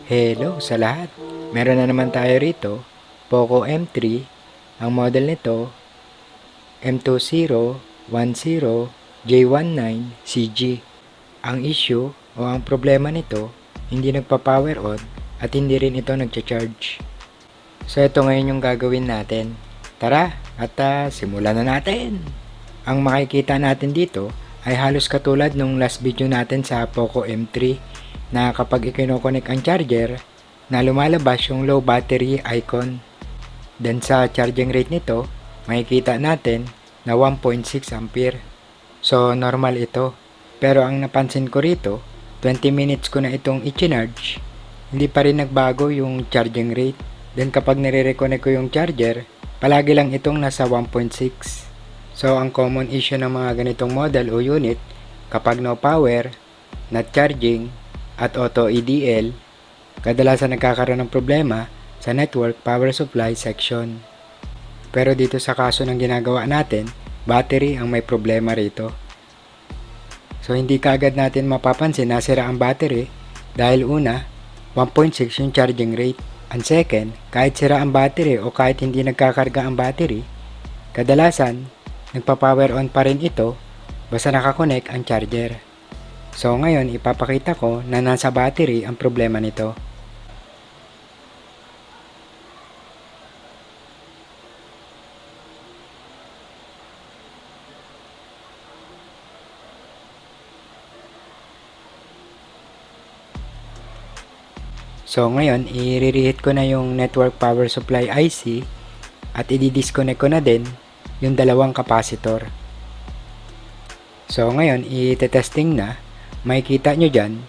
Hello sa lahat! Meron na naman tayo rito, Poco M3, ang model nito M2010J19CG. Ang issue o ang problema nito, hindi nagpa-power on at hindi rin ito nagcha-charge. So ito ngayon yung gagawin natin. Tara at simulan na natin! Ang makikita natin dito ay halos katulad nung last video natin sa Poco M3 na kapag ikinokonek ang charger na lumalabas yung low battery icon. Then sa charging rate nito, makikita natin na 1.6 ampere. So normal ito. Pero ang napansin ko rito, 20 minutes ko na itong i-charge, hindi pa rin nagbago yung charging rate. Then kapag nire-reconnect ko yung charger, palagi lang itong nasa 1.6. So ang common issue ng mga ganitong model o unit, kapag no power, not charging, at auto EDL, kadalasan nagkakaroon ng problema sa network power supply section. Pero dito sa kaso ng ginagawa natin, battery ang may problema rito. So hindi kaagad natin mapapansin na sira ang battery dahil una, 1.6 yung charging rate. And second, kahit sira ang battery o kahit hindi nagkakarga ang battery, kadalasan nagpa-power on pa rin ito basta nakakonect ang charger. So ngayon ipapakita ko na nasa battery ang problema nito. So ngayon i-reheat ko na yung network power supply IC at i-disconnect ko na din yung dalawang capacitor. So ngayon i-testing na, makikita nyo dyan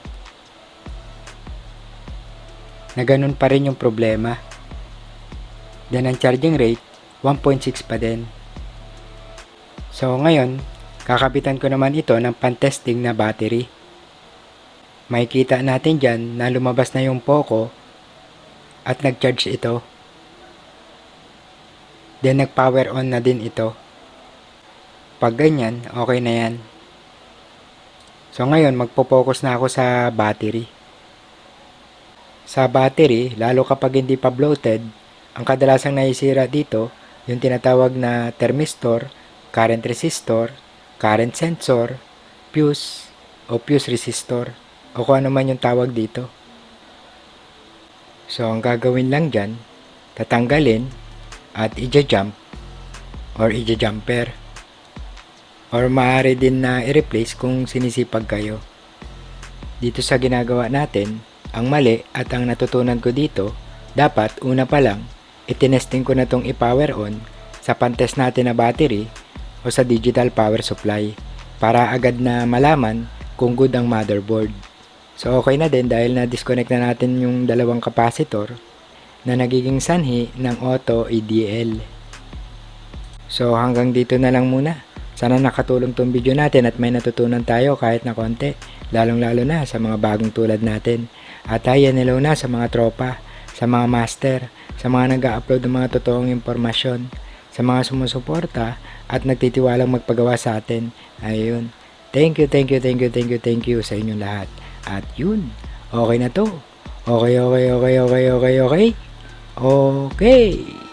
na ganun pa rin yung problema. Then ang charging rate 1.6 pa din. So ngayon kakapitan ko naman ito ng pan-testing na battery. Makikita natin dyan na lumabas na yung Poco at nag-charge ito. Then nag-power on na din ito. Pag ganyan, okay na yan. So ngayon magpo-focus na ako sa battery. Sa battery, lalo kapag hindi pa bloated, ang kadalasang naisira dito, yung tinatawag na thermistor, current resistor, current sensor, fuse, o fuse resistor, o kung ano man yung tawag dito. So ang gagawin lang dyan, tatanggalin at ija-jump or ija-jumper. Or maaari din na i-replace kung sinisipag kayo. Dito sa ginagawa natin, ang mali at ang natutunan ko dito, dapat una pa lang, itinesting ko na tong i-power on sa pantest natin na battery o sa digital power supply para agad na malaman kung good ang motherboard. So okay na din dahil na-disconnect na natin yung dalawang capacitor na nagiging sanhi ng auto EDL. So hanggang dito na lang muna. Sana nakatulong tong video natin at may natutunan tayo kahit na konti, lalong-lalo na sa mga bagong tulad natin. At ayan, hello na sa mga tropa, sa mga master, sa mga nag-upload ng mga totoong impormasyon, sa mga sumusuporta at nagtitiwalang magpagawa sa atin. Ayun. Thank you sa inyong lahat. At yun, okay na to. Okay. Okay.